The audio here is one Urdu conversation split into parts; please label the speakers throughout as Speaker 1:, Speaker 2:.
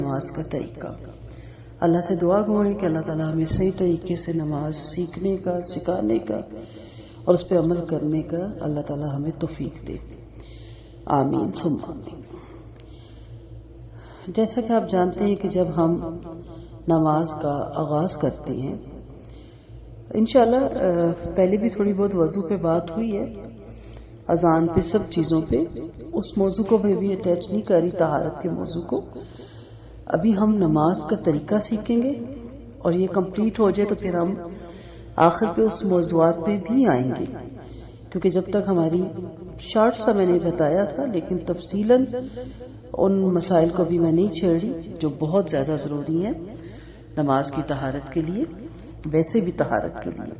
Speaker 1: نماز کا طریقہ. اللہ سے دعا کریں کہ اللہ تعالیٰ ہمیں صحیح طریقے سے نماز سیکھنے کا، سکھانے کا اور اس پہ عمل کرنے کا اللہ تعالیٰ ہمیں توفیق دے. آمین ثم آمین. جیسا کہ آپ جانتے ہیں کہ جب ہم نماز کا آغاز کرتے ہیں، انشاءاللہ پہلے بھی تھوڑی بہت وضو پہ بات ہوئی ہے، اذان پہ، سب چیزوں پہ. اس موضوع کو میں بھی اٹیچ نہیں کر رہی، طہارت کے موضوع کو. ابھی ہم نماز کا طریقہ سیکھیں گے اور یہ کمپلیٹ ہو جائے تو پھر ہم آخر پہ اس موضوعات پہ بھی آئیں گے، کیونکہ جب تک ہماری شارٹ سا میں نے بتایا تھا، لیکن تفصیلاً ان مسائل کو بھی میں نہیں چھیڑ رہی جو بہت زیادہ ضروری ہیں نماز کی طہارت کے لیے، ویسے بھی طہارت کے لیے.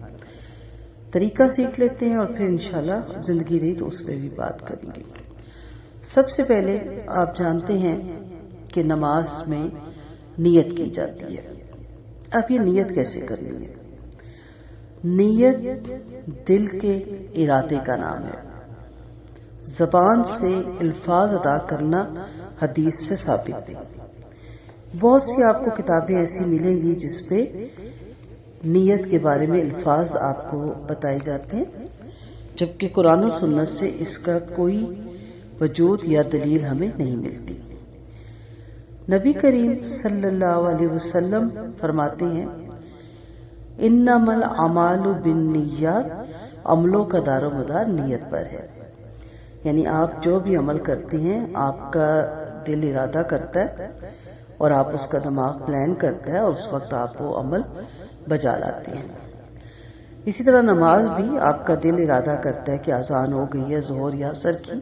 Speaker 1: طریقہ سیکھ لیتے ہیں اور پھر انشاءاللہ زندگی رہی تو اس پہ بھی بات کریں گے. سب سے پہلے آپ جانتے ہیں کہ نماز میں نیت کی جاتی ہے. اب یہ نیت کیسے کرنی ہے؟ نیت دل کے ارادے کا نام ہے. زبان سے الفاظ ادا کرنا حدیث سے ثابت ہے. بہت سی آپ کو کتابیں ایسی ملیں گی جس پہ نیت کے بارے میں الفاظ آپ کو بتائے جاتے ہیں، جبکہ قرآن و سنت سے اس کا کوئی وجود یا دلیل ہمیں نہیں ملتی. نبی کریم صلی اللہ علیہ وسلم فرماتے ہیں انما الاعمال بالنیات، عملوں کا دار و مدار نیت پر ہے. یعنی آپ جو بھی عمل کرتے ہیں آپ کا دل ارادہ کرتا ہے اور آپ اس کا دماغ پلان کرتا ہے اور اس وقت آپ وہ عمل بجا لاتے ہیں. اسی طرح نماز بھی آپ کا دل ارادہ کرتا ہے کہ اذان ہو گئی ہے ظہر یا عصر کی،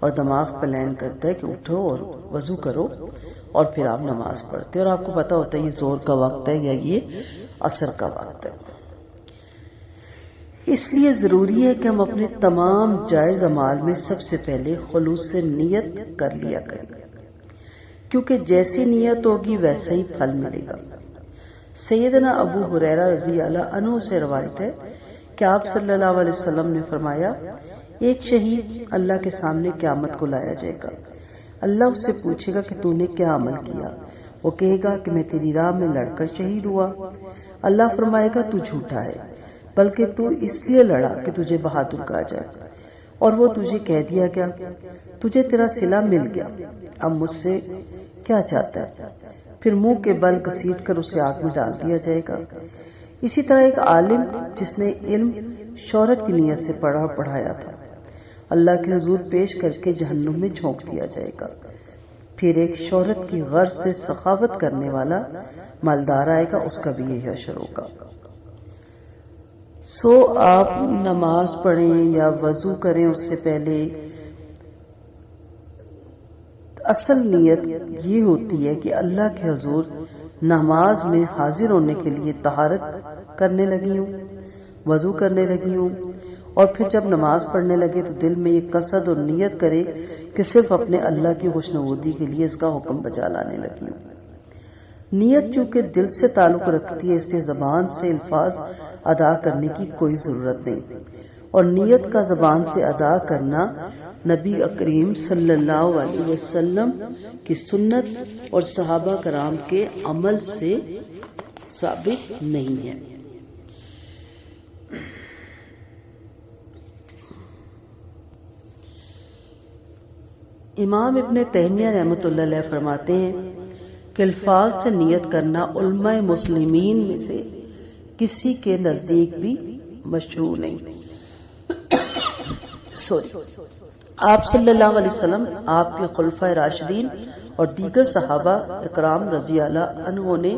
Speaker 1: اور دماغ پلان کرتا ہے کہ اٹھو اور وضو کرو اور پھر آپ نماز پڑھتے ہیں، اور آپ کو پتا ہوتا ہے یہ ظہر کا وقت ہے یا یہ عصر کا وقت ہے. اس لیے ضروری ہے کہ ہم اپنے تمام جائز اعمال میں سب سے پہلے خلوص سے نیت کر لیا کریں، کیونکہ جیسی نیت ہوگی ویسا ہی پھل ملے گا. سیدنا ابو ہریرہ رضی اللہ عنہ سے روایت ہے کہ آپ صلی اللہ علیہ وسلم نے فرمایا ایک شہید اللہ کے سامنے قیامت کو لایا جائے گا. اللہ اس سے پوچھے گا کہ تو نے کیا عمل کیا؟ وہ کہے گا کہ میں تیری راہ میں لڑ کر شہید ہوا. اللہ فرمائے گا تو جھوٹا ہے، بلکہ تو اس لیے لڑا کہ تجھے بہادر کہا جائے، اور وہ تجھے کہہ دیا گیا تجھے تیرا صلہ مل گیا، اب مجھ سے کیا چاہتا ہے؟ پھر منہ کے بل گھسیٹ کر اسے آگ میں ڈال دیا جائے گا. اسی طرح ایک عالم جس نے علم شہرت کی نیت سے پڑھا اور پڑھایا تھا، اللہ کے حضور پیش کر کے جہنم میں جھونک دیا جائے گا. پھر ایک شہرت کی غرض سے سخاوت کرنے والا مالدار آئے گا، اس کا بھی یہی حشر ہوگا. سو آپ نماز پڑھیں یا وضو کریں اس سے پہلے اصل نیت یہ ہوتی ہے کہ اللہ کے حضور نماز میں حاضر ہونے کے لیے طہارت کرنے لگی ہوں، وضو کرنے لگی ہوں، اور پھر جب نماز پڑھنے لگے تو دل میں یہ قصد اور نیت کرے کہ صرف اپنے اللہ کی خوشنودی کے لیے اس کا حکم بجا لانے لگی ہوں. نیت چونکہ دل سے تعلق رکھتی ہے، اس لیے زبان سے الفاظ ادا کرنے کی کوئی ضرورت نہیں، اور نیت کا زبان سے ادا کرنا نبی کریم صلی اللہ علیہ وسلم کی سنت اور صحابہ کرام کے عمل سے ثابت نہیں ہے. امام ابن تیمیہ رحمۃ اللہ علیہ فرماتے ہیں کہ الفاظ سے نیت کرنا علماء مسلمین میں سے کسی کے نزدیک بھی مشروع نہیں. آپ صلی اللہ علیہ وسلم، آپ کے خلفائے راشدین اور دیگر صحابہ اکرام رضی اللہ عنہ نے،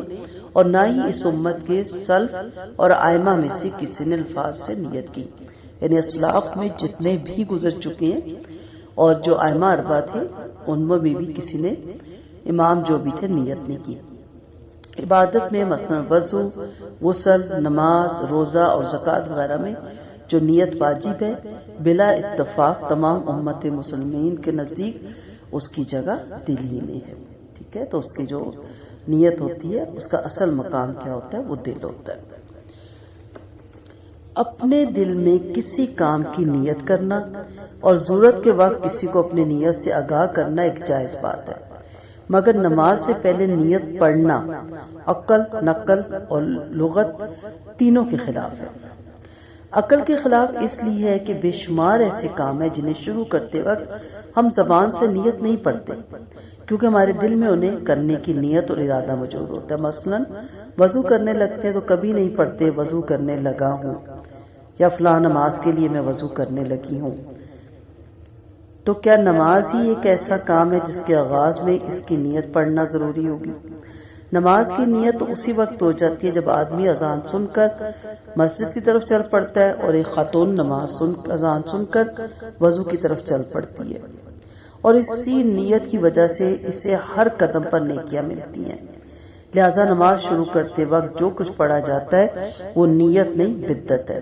Speaker 1: اور نہ ہی اس امت کے سلف اور ائمہ میں سے کسی نے الفاظ سے نیت کی. یعنی اسلاف میں جتنے بھی گزر چکے ہیں اور جو ائمہ اربعہ تھے ان میں بھی کسی نے، امام جو بھی تھے، نیت نہیں کی. عبادت میں مثلا وضو، غسل، نماز، روزہ اور زکوٰۃ وغیرہ میں جو نیت واجب ہے، بلا اتفاق تمام امت مسلمین کے نزدیک اس کی جگہ دل ہی میں ہے. ٹھیک ہے، تو اس کی جو نیت ہوتی ہے اس کا اصل مقام کیا ہوتا ہے؟ وہ دل ہوتا ہے. اپنے دل میں کسی کام کی نیت کرنا اور ضرورت کے وقت کسی کو اپنی نیت سے آگاہ کرنا ایک جائز بات ہے، مگر نماز سے پہلے نیت پڑھنا عقل، نقل اور لغت تینوں کے خلاف ہے۔ عقل کے خلاف اس لیے ہے کہ بے شمار ایسے کام ہیں جنہیں شروع کرتے وقت ہم زبان سے نیت نہیں پڑھتے، کیونکہ ہمارے دل میں انہیں کرنے کی نیت اور ارادہ موجود ہوتا ہے۔ مثلا وضو کرنے لگتے ہیں تو کبھی نہیں پڑھتے وضو کرنے لگا ہوں، یا فلاں نماز کے لیے میں وضو کرنے لگی ہوں۔ تو کیا نماز ہی ایک ایسا کام ہے جس کے آغاز میں اس کی نیت پڑھنا ضروری ہوگی؟ نماز کی نیت تو اسی وقت ہو جاتی ہے جب آدمی اذان سن کر مسجد کی طرف چل پڑتا ہے، اور ایک خاتون اذان سن کر وضو کی طرف چل پڑتی ہے، اور اسی نیت کی وجہ سے اسے ہر قدم پر نیکیاں ملتی ہیں۔ لہذا نماز شروع کرتے وقت جو کچھ پڑھا جاتا ہے وہ نیت نہیں، بدعت ہے۔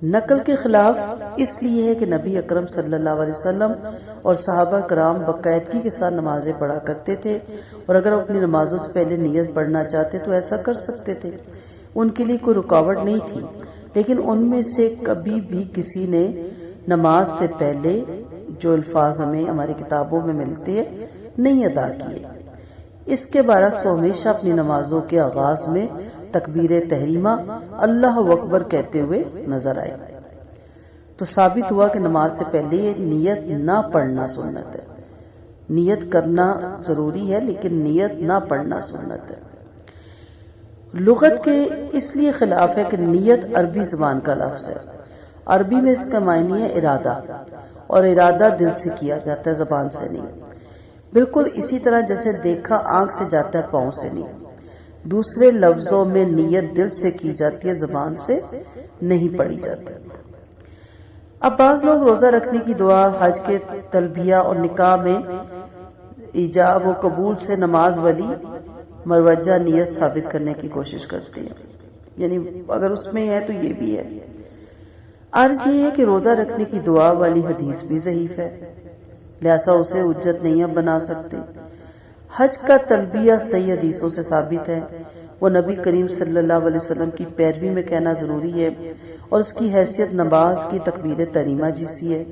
Speaker 1: نقل کے خلاف اس لیے ہے کہ نبی اکرم صلی اللہ علیہ وسلم اور صحابہ کرام باقاعدگی کے ساتھ نمازیں پڑھا کرتے تھے، اور اگر اپنی نمازوں سے پہلے نیت پڑھنا چاہتے تو ایسا کر سکتے تھے، ان کے لیے کوئی رکاوٹ نہیں تھی۔ لیکن ان میں سے کبھی بھی کسی نے نماز سے پہلے جو الفاظ ہمیں ہماری کتابوں میں ملتے ہیں نہیں ادا کیے۔ اس کے برعکس وہ ہمیشہ اپنی نمازوں کے آغاز میں تکبیر تحریمہ اللہ اکبر کہتے ہوئے نظر آئے۔ تو ثابت ہوا کہ نماز سے پہلے نیت نہ پڑھنا سنت ہے۔ نیت کرنا ضروری ہے لیکن نیت نہ پڑھنا سنت ہے۔ لغت کے اس لیے خلاف ہے کہ نیت عربی زبان کا لفظ ہے۔ عربی میں اس کا معنی ہے ارادہ، اور ارادہ دل سے کیا جاتا ہے، زبان سے نہیں۔ بالکل اسی طرح جیسے دیکھا آنکھ سے جاتا ہے، پاؤں سے نہیں۔ دوسرے لفظوں میں نیت دل سے کی جاتی ہے، زبان سے نہیں پڑھی جاتی۔ اب بعض لوگ روزہ رکھنے کی دعا، حج کے تلبیہ اور نکاح میں ایجاب و قبول سے نماز والی مروجہ نیت ثابت کرنے کی کوشش کرتے ہیں، یعنی اگر اس میں ہے تو یہ بھی ہے۔ عرض یہ ہے کہ روزہ رکھنے کی دعا والی حدیث بھی ضعیف ہے، لہذا اسے حجت نہیں اب بنا سکتے۔ حج کا تلبیہ صحیح حدیثوں سے ثابت ہے، وہ نبی کریم صلی اللہ علیہ وسلم کی پیروی میں کہنا ضروری ہے، اور اس کی حیثیت نماز کی تکبیر تحریمہ جیسی ہے۔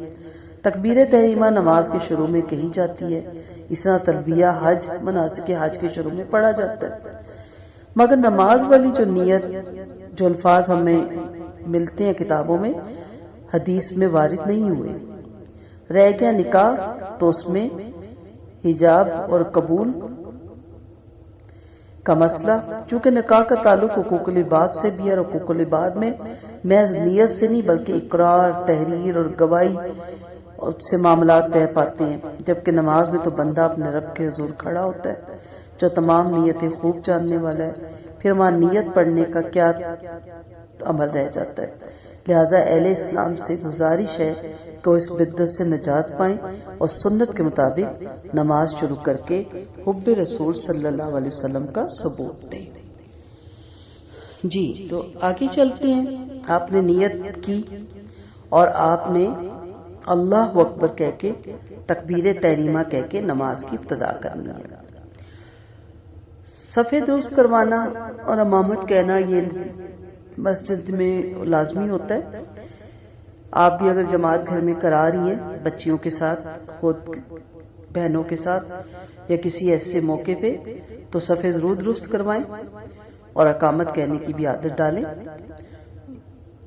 Speaker 1: تکبیر تحریمہ نماز کے شروع میں کہی جاتی ہے، اس طرح تلبیہ حج مناسک حج کے شروع میں پڑھا جاتا ہے۔ مگر نماز والی جو نیت، جو الفاظ ہمیں ملتے ہیں کتابوں میں، حدیث میں وارد نہیں ہوئے۔ رہ گیا نکاح، تو اس میں حجاب اور قبول کا مسئلہ، چونکہ نکاح کا تعلق حقوق العباد سے بھی ہے، اور حقوق العباد میں محض نیت سے نہیں بلکہ اقرار، تحریر اور گواہی سے معاملات طے پاتے ہیں، جبکہ نماز میں تو بندہ اپنے رب کے حضور کھڑا ہوتا ہے جو تمام نیتیں خوب جاننے والا ہے، پھر وہاں نیت پڑھنے کا کیا عمل رہ جاتا ہے۔ لہٰذا اہل اسلام سے گزارش ہے کہ وہ اس بدعت سے نجات پائیں اور سنت کے مطابق نماز شروع کر کے حب رسول صلی اللہ علیہ وسلم کا ثبوت دیں۔ جی تو آگے چلتے ہیں۔ آپ نے نیت کی اور آپ نے اللہ اکبر کہہ کے تکبیر تحریمہ کہہ کے نماز کی ابتدا کرنی ہے۔ صفے درست کروانا اور امامت کہنا یہ مسجد میں لازمی ہوتا ہے۔ آپ بھی اگر جماعت گھر میں کرا رہی ہیں بچیوں کے ساتھ، خود بہنوں کے ساتھ، یا کسی ایسے موقع پہ، تو صفے ضرور درست کروائیں اور اقامت کہنے کی بھی عادت ڈالیں۔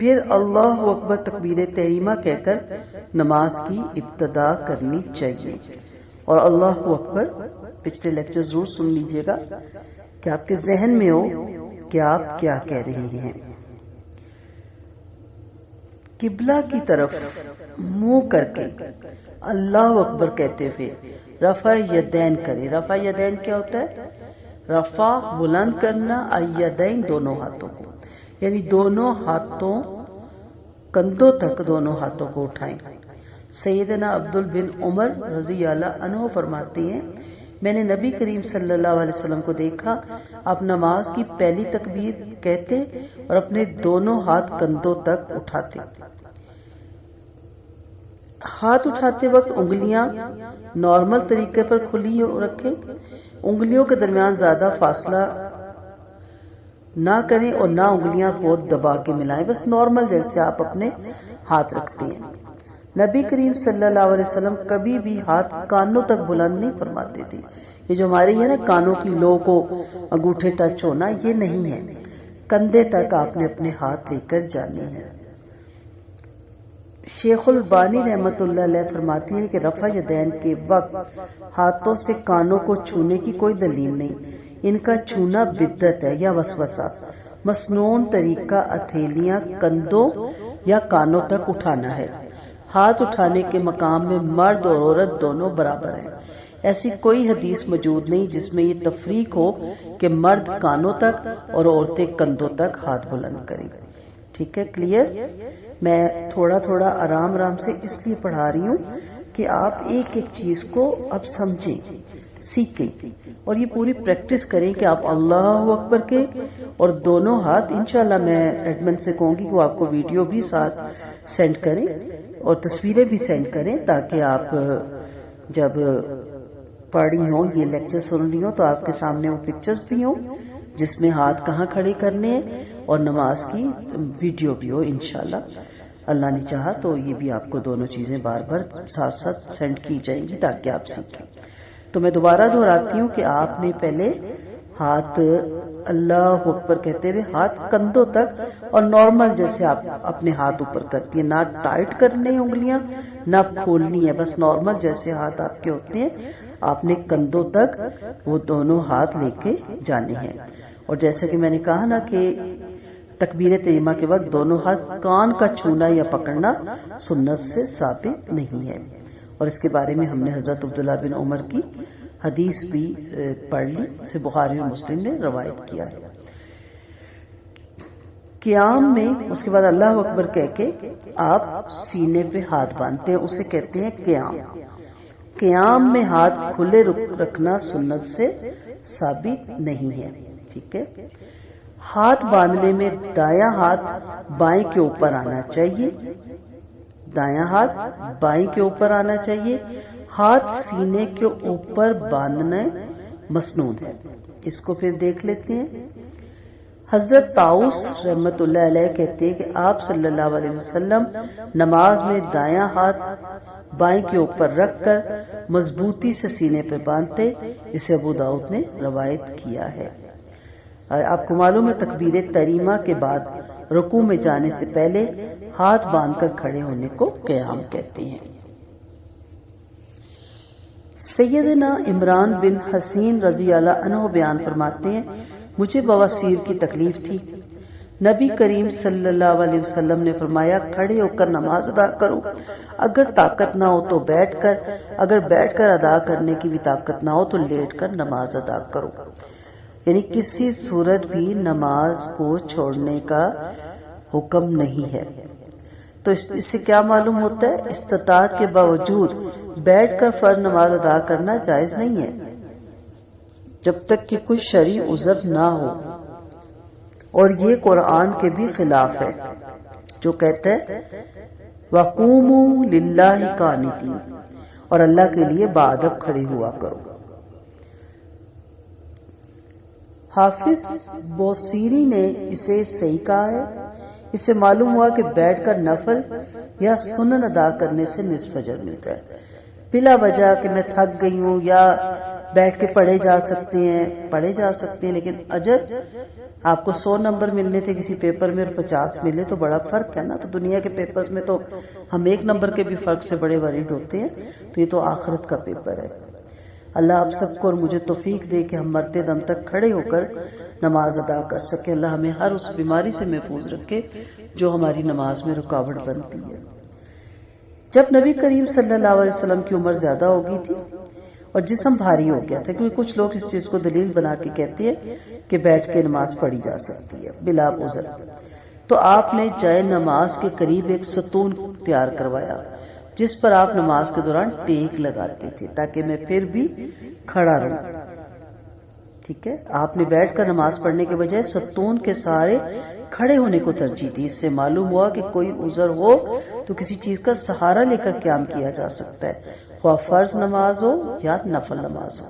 Speaker 1: پھر اللہ اکبر تکبیر تحریمہ کہہ کر نماز کی ابتدا کرنی چاہیے، اور اللہ اکبر پچھلے لیکچر ضرور سن لیجئے گا کہ آپ کے ذہن میں ہو کہ آپ کیا کہہ رہے ہیں۔ قبلہ کی طرف منہ کر کے اللہ اکبر کہتے ہوئے رفع یدین کرے۔ رفع یدین کیا ہوتا ہے؟ رفع بلند کرنا، ایدین دونوں ہاتھوں کو، یعنی دونوں ہاتھوں کندھوں تک دونوں ہاتھوں کو اٹھائیں۔ سیدنا عبد بن عمر رضی اللہ عنہ فرماتے ہیں، میں نے نبی کریم صلی اللہ علیہ وسلم کو دیکھا، آپ نماز کی پہلی تکبیر کہتے اور اپنے دونوں ہاتھ کندھوں تک اٹھاتے۔ ہاتھ اٹھاتے وقت انگلیاں نارمل طریقے پر کھلی رکھیں، انگلیوں کے درمیان زیادہ فاصلہ نہ کریں اور نہ انگلیاں بہت دبا کے ملائیں، بس نارمل جیسے آپ اپنے ہاتھ رکھتے ہیں۔ نبی کریم صلی اللہ علیہ وسلم کبھی بھی ہاتھ کانوں تک بلند نہیں فرماتے تھے. یہ جو ہماری ہے نا کانوں کی لو کو انگوٹھے ٹچ ہونا، یہ نہیں ہے. کندھے تک آپ نے اپنے ہاتھ لے کر جانے ہیں. شیخ البانی رحمت اللہ علیہ فرماتی ہیں کہ رفع یدین کے وقت ہاتھوں سے کانوں کو چھونے کی کوئی دلیل نہیں. ان کا چھونا بدعت ہے یا وسوسہ. مسنون طریقہ ہتھیلیاں کندھوں یا کانوں تک اٹھانا ہے. ہاتھ اٹھانے کے مقام میں مرد اور عورت دونوں برابر ہیں. ایسی کوئی حدیث موجود نہیں جس میں یہ تفریق ہو کہ مرد کانوں تک اور عورتیں کندھوں تک ہاتھ بلند کریں. ٹھیک ہے، کلیئر؟ میں تھوڑا تھوڑا آرام سے اس لیے پڑھا رہی ہوں کہ آپ ایک ایک چیز کو اب سمجھیں، سیکھیں اور یہ پوری پریکٹس کریں کہ آپ اللہ اکبر کے اور دونوں ہاتھ. انشاءاللہ میں ایڈمن سے کہوں گی کہ وہ آپ کو ویڈیو بھی ساتھ سینڈ کریں اور تصویریں بھی سینڈ کریں تاکہ آپ جب پڑھ رہی ہوں، یہ لیکچر سن رہی ہوں، تو آپ کے سامنے وہ پکچرز بھی ہوں جس میں ہاتھ کہاں کھڑے کرنے ہیں اور نماز کی ویڈیو بھی ہو. انشاءاللہ اللہ نے چاہا تو یہ بھی آپ کو دونوں چیزیں بار بار ساتھ ساتھ سینڈ کی جائیں گی تاکہ آپ سیکھیں. تو میں دوبارہ دہراتی ہوں کہ آپ نے پہلے ہاتھ اللہ اکبر کہتے ہوئے ہاتھ کندھوں تک اور نارمل جیسے آپ اپنے ہاتھ اوپر کرتی ہیں، نہ ٹائٹ کرنے انگلیاں نہ کھولنی ہے، بس نارمل جیسے ہاتھ آپ کے ہوتے ہیں آپ نے کندھوں تک وہ دونوں ہاتھ لے کے جانے ہیں. اور جیسے کہ میں نے کہا نا کہ تکبیر تحریمہ کے وقت دونوں ہاتھ کان کا چھونا یا پکڑنا سنت سے ثابت نہیں ہے. اور اس کے بارے میں ہم نے حضرت عبداللہ بن عمر کی حدیث بھی پڑھ لی، سے بخاری اور مسلم نے روایت کیا ہے. قیام میں اس کے بعد اللہ اکبر کہہ کے آپ سینے پہ ہاتھ باندھتے ہیں، اسے کہتے ہیں قیام. قیام میں ہاتھ کھلے رکھنا سنت سے ثابت نہیں ہے. ٹھیک ہے، ہاتھ باندھنے میں دایاں ہاتھ بائیں کے اوپر آنا چاہیے، دایاں ہاتھ بائیں کے اوپر آنا چاہیے. ہاتھ سینے کے اوپر باندھنا مسنون ہے. اس کو پھر دیکھ لیتے ہیں. حضرت طاؤس رحمت اللہ علیہ کہتے ہیں کہ آپ صلی اللہ علیہ وسلم نماز میں دایاں ہاتھ بائیں کے اوپر رکھ کر مضبوطی سے سینے پہ باندھتے. اسے ابو داؤد نے روایت کیا ہے. آپ کو معلوم ہے تکبیر تحریمہ کے بعد رکوع میں جانے سے پہلے ہاتھ باندھ کر کھڑے ہونے کو قیام کہتے ہیں. سیدنا عمران بن حسین رضی اللہ عنہ بیان فرماتے ہیں مجھے بواسیر کی تکلیف تھی. نبی کریم صلی اللہ علیہ وسلم نے فرمایا کھڑے ہو کر نماز ادا کرو، اگر طاقت نہ ہو تو بیٹھ کر، اگر بیٹھ کر ادا کرنے کی بھی طاقت نہ ہو تو لیٹ کر نماز ادا کرو. یعنی کسی صورت بھی نماز کو چھوڑنے کا حکم نہیں ہے. تو اس سے کیا معلوم ہوتا ہے؟ استطاعت کے باوجود بیٹھ کر فرض نماز ادا کرنا جائز نہیں ہے جب تک کہ کوئی شرعی عذر نہ ہو. اور یہ قرآن کے بھی خلاف ہے جو کہتا ہے وَقُومُوا لِلَّهِ قَانِتِينَ، اور اللہ کے لیے باادب کھڑے ہوا کرو. حافظ بوصیری نے اسے صحیح کہا ہے. اس سے معلوم ہوا کہ بیٹھ کر نفل یا سنن ادا کرنے سے نصف اجر ملتا ہے. بلا وجہ کہ میں تھک گئی ہوں یا بیٹھ کے پڑھے جا سکتے ہیں لیکن اجر آپ کو 100 نمبر ملنے تھے کسی پیپر میں اور 50 ملے تو بڑا فرق ہے نا. تو دنیا کے پیپرز میں تو ہم 1 نمبر کے بھی فرق سے بڑے وریڈ ہوتے ہیں، تو یہ تو آخرت کا پیپر ہے. اللہ آپ سب کو اور مجھے توفیق دے کہ ہم مرتے دم تک کھڑے ہو کر نماز ادا کر سکے. اللہ ہمیں ہر اس بیماری سے محفوظ رکھے جو ہماری نماز میں رکاوٹ بنتی ہے. جب نبی کریم صلی اللہ علیہ وسلم کی عمر زیادہ ہو گئی تھی اور جسم بھاری ہو گیا تھا، کیونکہ کچھ لوگ اس چیز کو دلیل بنا کے کہتے ہیں کہ بیٹھ کے نماز پڑھی جا سکتی ہے بلا عذر، تو آپ نے جائے نماز کے قریب ایک ستون تیار کروایا جس پر آپ نماز کے دوران ٹیک لگاتے تھے تاکہ میں پھر بھی کھڑا رہوں. ٹھیک ہے، آپ نے بیٹھ کر نماز پڑھنے کے بجائے ستون کے سہارے کھڑے ہونے کو ترجیح دی. اس سے معلوم ہوا کہ کوئی عذر ہو تو کسی چیز کا سہارا لے کر قیام کیا جا سکتا ہے، خواہ فرض نماز ہو یا نفل نماز ہو.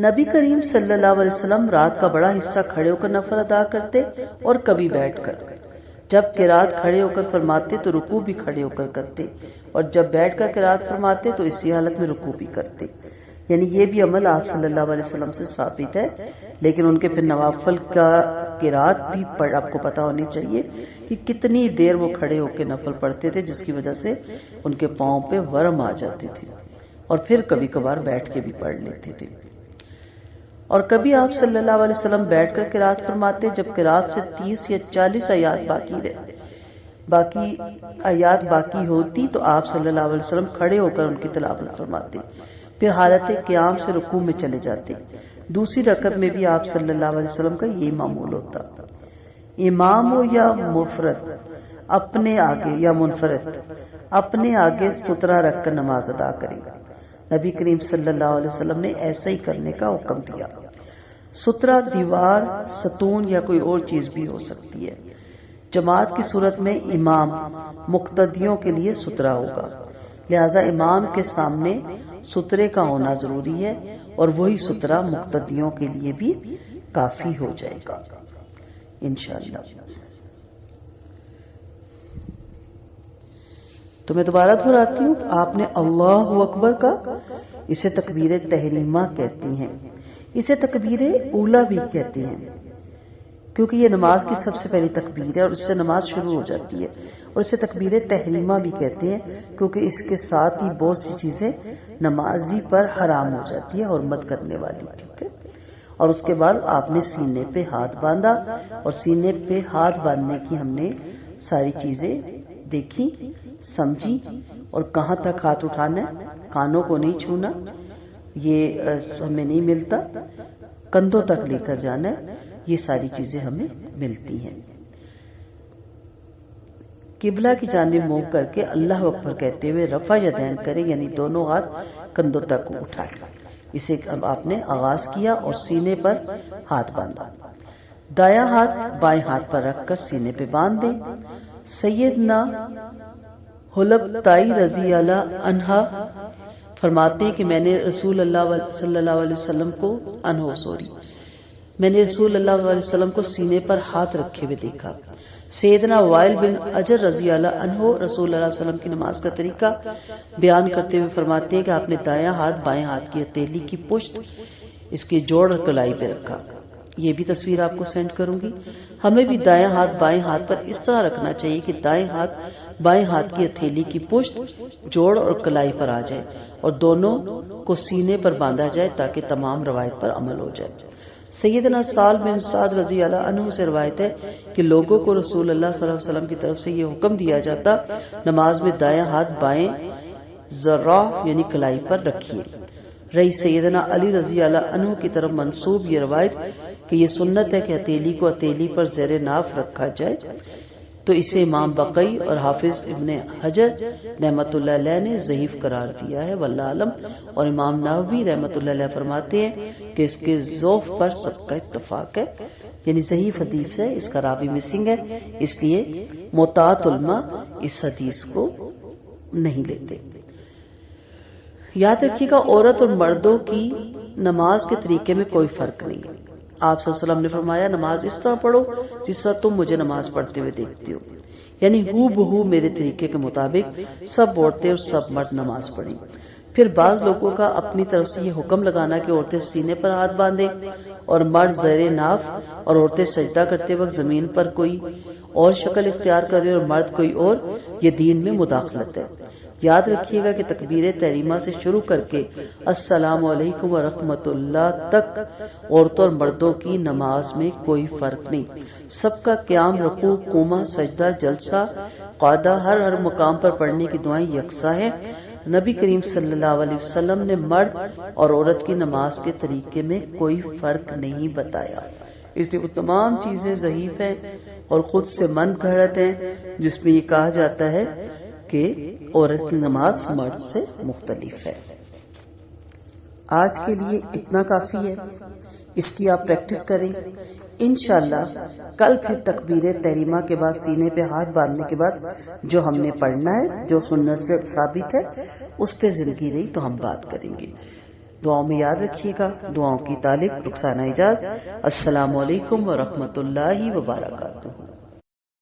Speaker 1: نبی کریم صلی اللہ علیہ وسلم رات کا بڑا حصہ کھڑے ہو کر نفل ادا کرتے اور کبھی بیٹھ کر. جب قرات کھڑے ہو کر فرماتے تو رکوع بھی کھڑے ہو کر کرتے، اور جب بیٹھ کر قرات فرماتے تو اسی حالت میں رکوع بھی کرتے۔ یعنی یہ بھی عمل آپ صلی اللہ علیہ وسلم سے ثابت ہے، لیکن ان کے پھر نوافل کا قرات بھی آپ کو پتا ہونی چاہیے کہ کتنی دیر وہ کھڑے ہو کے نفل پڑھتے تھے، جس کی وجہ سے ان کے پاؤں پہ ورم آ جاتے تھے، اور پھر کبھی کبھار بیٹھ کے بھی پڑھ لیتے تھے۔ اور کبھی آپ صلی اللہ علیہ وسلم بیٹھ کر قرات فرماتے جب قرات سے 30 یا 40 آیات باقی ہوتی تو آپ صلی اللہ علیہ وسلم کھڑے ہو کر ان کی تلاوت فرماتے، پھر حالت قیام سے رکوع میں چلے جاتے۔ دوسری رکعت میں بھی آپ صلی اللہ علیہ وسلم کا یہی معمول ہوتا۔ امام ہو یا مفرد اپنے آگے یا منفرد اپنے آگے سترہ رکھ کر نماز ادا کرے گا۔ نبی کریم صلی اللہ علیہ وسلم نے ایسا ہی کرنے کا حکم دیا۔ سترہ دیوار، ستون یا کوئی اور چیز بھی ہو سکتی ہے۔ جماعت کی صورت میں امام مقتدیوں کے لیے سترہ ہوگا، لہذا امام کے سامنے سترے کا ہونا ضروری ہے، اور وہی سترہ مقتدیوں کے لیے بھی کافی ہو جائے گا انشاءاللہ۔ تو میں دوبارہ دہراتی ہوں، آپ نے اللہ اکبر کا، اسے تکبیر تحریمہ کہتے ہیں، اسے تکبیر اولا بھی کہتے ہیں، کیونکہ یہ نماز کی سب سے پہلی تکبیر ہے اور اس سے نماز شروع ہو جاتی ہے، اور اسے تکبیر تحریمہ بھی کہتے ہیں کیونکہ اس کے ساتھ ہی بہت سی چیزیں نمازی پر حرام ہو جاتی ہے، حرمت کرنے والی، ٹھیک ہے۔ اور اس کے بعد آپ نے سینے پہ ہاتھ باندھا، اور سینے پہ ہاتھ باندھنے کی ہم نے ساری چیزیں دیکھی، سمجھی، اور کہاں تک ہاتھ اٹھانا ہے، کانوں کو نہیں چھونا، یہ ہمیں نہیں ملتا، کندھوں تک لے کر جانا ہے، یہ ساری چیزیں ہمیں ملتی ہیں۔ قبلہ کی جانب منہ کر کے اللہ اکبر کہتے ہوئے رفع یدین کرے، یعنی دونوں ہاتھ کندھوں تک اٹھائے۔ اسے اب آپ نے آغاز کیا اور سینے پر ہاتھ باندھا۔ دایاں ہاتھ بائیں ہاتھ پر رکھ کر سینے پہ باندھ دیں۔ سیدنا حلب تائی رضی اللہ عنہا فرماتے کہ میں نے رسول اللہ صلی اللہ علیہ وسلم کو میں نے رسول اللہ علیہ وسلم کو سینے پر ہاتھ رکھے ہوئے دیکھا۔ سیدنا وائل بن اجر رضی اللہ عنہ رسول اللہ علیہ وسلم کی نماز کا طریقہ بیان کرتے ہوئے فرماتے ہیں کہ آپ نے دایاں ہاتھ بائیں ہاتھ کی ہتھیلی کی پشت، اس کے جوڑ اور کلائی پہ رکھا۔ یہ بھی تصویر آپ کو سینڈ کروں گی۔ ہمیں بھی دایاں ہاتھ بائیں ہاتھ پر اس طرح رکھنا چاہیے کہ دائیں ہاتھ بائیں ہاتھ کی ہتھیلی کی پشت، جوڑ اور کلائی پر آ جائے، اور دونوں کو سینے پر باندھا جائے تاکہ تمام روایت پر عمل ہو جائے۔ سیدنا سال بن سعد رضی اللہ عنہ سے روایت ہے کہ لوگوں کو رسول اللہ صلی اللہ علیہ وسلم کی طرف سے یہ حکم دیا جاتا، نماز میں دایاں ہاتھ بائیں ذرا یعنی کلائی پر رکھیے۔ رہی سیدنا علی رضی اللہ عنہ کی طرف منسوب یہ روایت کہ یہ سنت ہے کہ ہتھیلی کو ہتھیلی پر زیر ناف رکھا جائے، تو اسے امام بقی اور حافظ ابن حجر رحمۃ اللہ علیہ نے ضعیف قرار دیا ہے، واللہ علم۔ اور امام نووی رحمۃ اللہ علیہ فرماتے ہیں کہ اس کے ضعف پر سب کا اتفاق ہے، یعنی ضعیف حدیث ہے، اس کا راوی مسنگ ہے، اس لیے محتاط علماء اس حدیث کو نہیں لیتے۔ یاد رکھیے گا، عورت اور مردوں کی نماز کے طریقے میں کوئی فرق نہیں ہے۔ آپ صلی اللہ علیہ وسلم نے فرمایا نماز اس طرح پڑھو جس طرح تم مجھے نماز پڑھتے ہوئے دیکھتے ہو، یعنی ہو بہو میرے طریقے کے مطابق سب عورتیں اور سب مرد نماز پڑھیں۔ پھر بعض لوگوں کا اپنی طرف سے یہ حکم لگانا کہ عورتیں سینے پر ہاتھ باندھیں اور مرد زیر ناف، اور عورتیں سجدہ کرتے وقت زمین پر کوئی اور شکل اختیار کریں اور مرد کوئی اور، یہ دین میں مداخلت ہے۔ یاد رکھیے گا کہ تکبیر تحریمہ سے شروع کر کے السلام علیکم ورحمۃ اللہ تک عورتوں اور مردوں کی نماز میں کوئی فرق نہیں، سب کا قیام، رکوع، قومہ، سجدہ، جلسہ، قعدہ، ہر مقام پر پڑھنے کی دعائیں یکساں ہیں۔ نبی کریم صلی اللہ علیہ وسلم نے مرد اور عورت کی نماز کے طریقے میں کوئی فرق نہیں بتایا، اس لیے وہ تمام چیزیں ضعیف ہیں اور خود سے من گھڑت ہیں جس میں یہ کہا جاتا ہے کہ عورت کی نماز مرد سے مختلف ہے۔ آج کے لیے اتنا کافی ہے، اس کی آپ پریکٹس کریں انشاءاللہ۔ کل پھر تکبیر تحریمہ کے بعد سینے پہ ہاتھ باندھنے کے بعد جو ہم نے پڑھنا ہے، جو سنت سے ثابت ہے، اس پہ زندگی رہی تو ہم بات کریں گے۔ دعاؤں میں یاد رکھیے گا۔ دعاؤں کی طالب رخسانہ اعجاز۔ السلام علیکم ورحمۃ اللہ وبرکاتہ۔